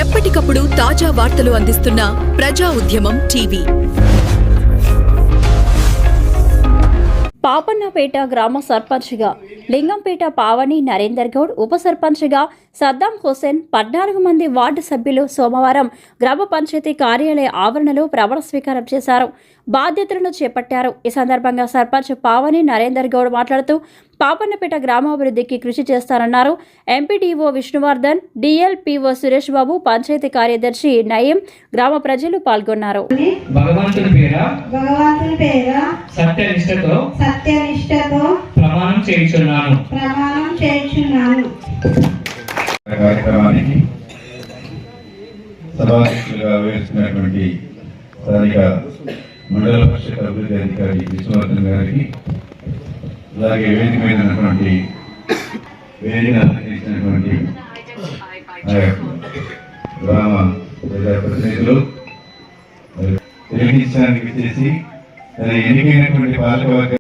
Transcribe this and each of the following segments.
ఎప్పటికప్పుడు తాజా వార్తలు అందిస్తున్న ప్రజా ఉద్యమం టీవీ. పాపన్నపేట గ్రామ సర్పంచ్గా లింగంపేట పావని నరేందర్ గౌడ్, ఉప సర్పంచ్గా సద్దాం హుసేన్, 14 మంది వార్డు సభ్యులు సోమవారం గ్రామ పంచాయతీ కార్యాలయ ఆవరణలో ప్రమాణ స్వీకారం చేశారు, బాధ్యతలను చేపట్టారు. ఈ సందర్భంగా సర్పంచ్ పావని నరేందర్ గౌడ్ మాట్లాడుతూ పాపన్నపేట గ్రామాభివృద్ధికి కృషి చేస్తారన్నారు. ఎంపీడీఓ విష్ణువర్ధన్, డిఎల్పీఓ సురేష్ బాబు, పంచాయతీ కార్యదర్శి నయీం, గ్రామ ప్రజలు పాల్గొన్నారు. భగవంతుని పేర సత్యనిష్టతో ప్రమాణం చేయుచున్నాను. కార్యక్రమానికి సభాధ్యక్షులుగా వేస్తున్నటువంటి స్థానిక మండల పరిషత్ అభివృద్ధి అధికారి విష్ణువర్ధన్ గారికి, అలాగే వేదిక మీద ఉన్నటువంటి గ్రామ ప్రజాప్రతినిధులు, తెలుగుదేశానికి చేసి ఎన్నికైనటువంటి పాలకవర్గ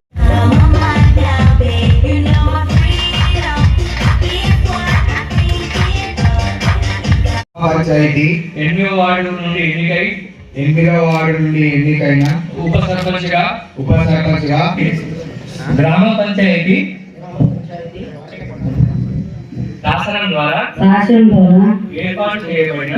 పంచాయతీ 8వ వార్డు నుండి ఎన్నికైన ఉప సర్పంచ్గా గ్రామ పంచాయతీ శాసనం ద్వారా ఏర్పాటు చేయబడిన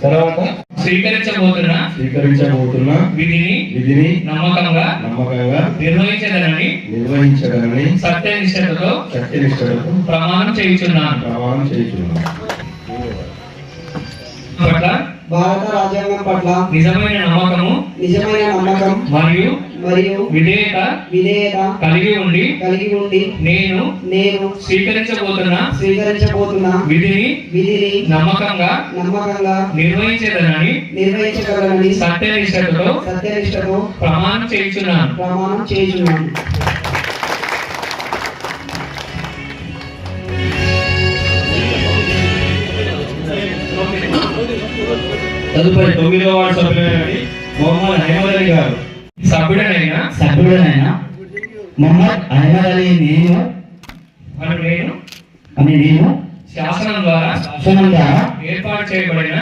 తర్వాత స్వీకరించబోతున్న విధిని నమ్మకంగా నిర్వహించదనని సత్యనిష్టతో ప్రమాణం చేయుచున్నాను. భారత రాజ్యాంగం పట్ల నిజమైన నమ్మకం మరియు విధేయత కలిగి ఉండి నేను స్వీకరించబోతున్న విధిని నమ్మకంగా నిర్వహించదనని సత్యనిష్టతో ప్రమాణం చేయుచున్నాను. తదుపరి 9వ వార్డు సభ్యులైన మొహమ్మద్ అహ్మద్ అలీ గారు. సభ్యుడనైన మొహమ్మద్ అహ్మద్ అలీ నేను శాసనం ద్వారా ఏర్పాటు చేయబడిన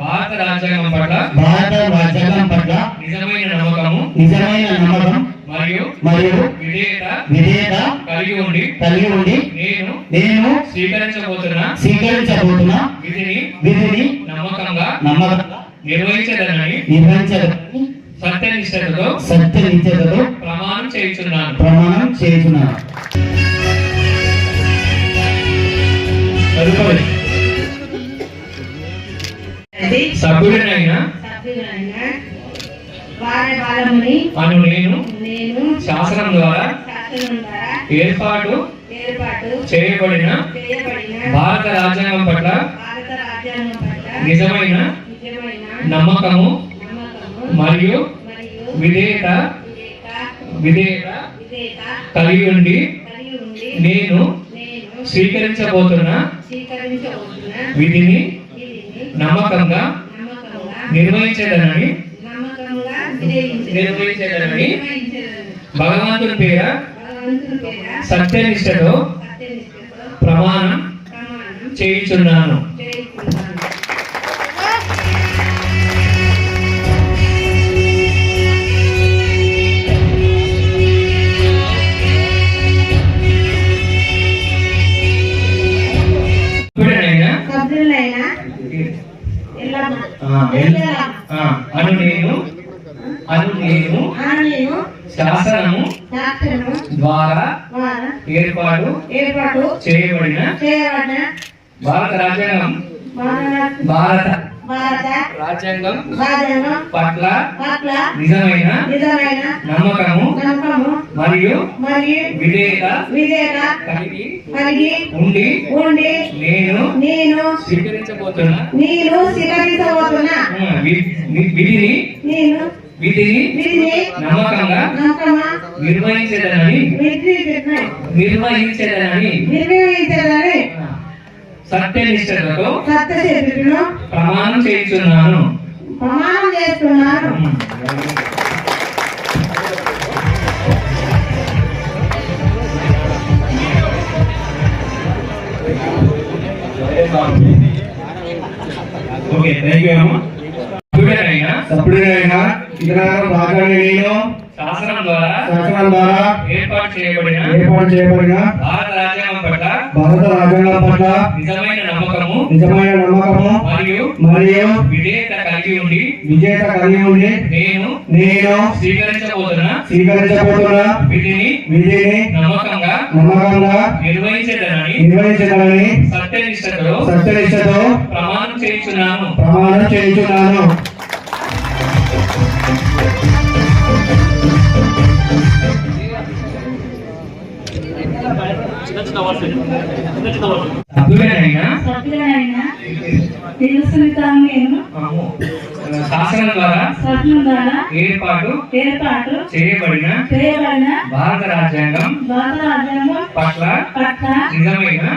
భారత రాజ్యాంగం పట్ల నిజమైన నమ్మకం మరియు విధేయత కలిగి ఉండి నేను స్వీకరించబోతున్న విధిని నమ్మకంగా నిర్వహించదనని సత్యనిష్టతో ప్రమాణం చేయుచున్నాను. తదుపరి సభ్యుడనైన నేను శాసనం ద్వారా ఏర్పాటు చేయబడిన భారత రాజ్యాంగం పట్ల నిజమైన నమ్మకము మరియు విధేయత కలిగి ఉండి నేను స్వీకరించబోతున్న విధిని నమ్మకంగా నిర్వహించదనని భగవంతుని పేర సత్యనిష్టతో ప్రమాణం చేయుచున్నాను. అను నేను శాసనము ద్వారా ఏర్పాటు చేయబడిన భారత రాజ్యాంగం పట్ల నిజమైన నమ్మకము మరియు విధేయత కలిగి ఉండి నేను స్వీకరించబోతున్న విధిని నమ్మకంగా నిర్వహించదనని సత్యనిష్టతో ప్రమాణం చేయుచున్నాను. ప్రమాణం చేస్తున్నాను. ఓకే, థ్యాంక్ యూ అమ్మా. సభ్యుడనైన సభ్యుడైన ఇతర రాజ్యాంగ నేను శాసనం ద్వారా శాసనం ద్వారా ఏర్పాటు చేయబడిన భారత రాజ్యాంగం పట్ల నిజమైన నమ్మకము మరియు విధేయత కలిగి ఉండి నేను స్వీకరించబోతున్న విధిని నమ్మకంగా నిర్వహించదనని సత్యనిష్టతో ప్రమాణం చేయుచున్నాను. సభ్యుడనైన శాసనం ద్వారా ఏర్పాటు చేయబడిన భారత రాజ్యాంగం పట్ల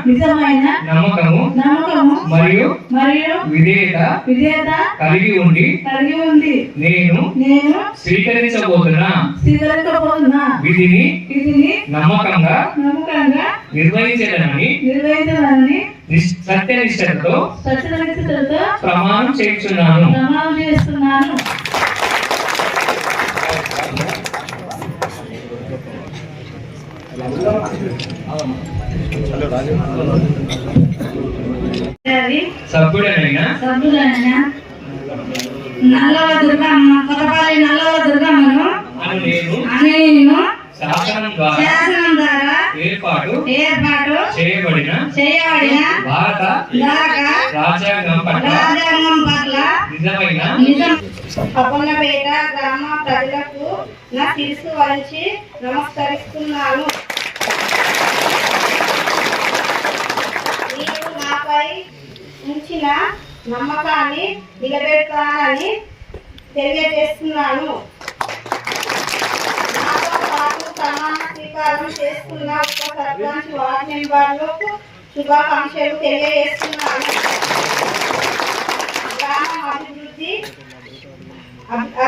నిజమైన నమ్మకము మరియు విధేయత కలిగి ఉండి నేను స్వీకరించబోతున్న విధిని నమ్మకంగా నిర్వహించదనని సత్యనిష్టతో ప్రమాణం చేస్తున్నాను. సభ్యుడనైన నల్లవ దుర్గమ్మ కొత్తపల్లి నల్లవ దుర్గమ్మను నేను శాసనం ద్వారా ఏర్పాటు చేయబడిన భారత రాజ్యాంగం పట్ల పప్పన్నపేట గ్రామ ప్రజలకు నా శిరస్సు వంచి నమస్కరిస్తున్నాను. నీవు నాపై ఉంచిన నమ్మకాన్ని నిలబెడతానని తెలియజేస్తున్నాను. నాతో పాటు ప్రమాణ స్వీకారం చేస్తున్న ఉప సర్పంచ్ వార్డు మెంబర్లకు శుభాకాంక్షలు తెలియజేస్తున్నాను. గ్రామం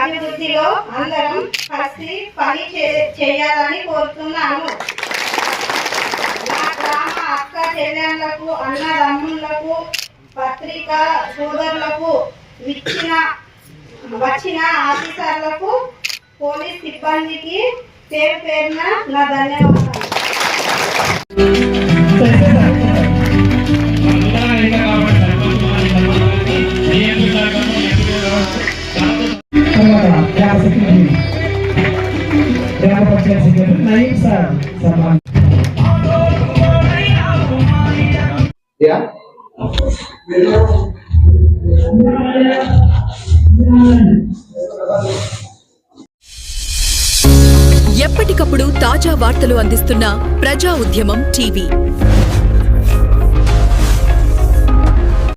అభివృద్ధిలో అందరం కలిసి పని చేయాలని కోరుతున్నాను. నా గ్రామ అక్క చెల్లెళ్లకు అన్నదమ్ములకు పత్రికా సోదరులకు వచ్చిన ఆఫీసర్లకు పోలీస్ సిబ్బందికి పేరు పేరున నా ధన్యవాదాలు. ఎప్పటికప్పుడు తాజా వార్తలు అందిస్తున్న ప్రజా ఉద్యమం టీవీ.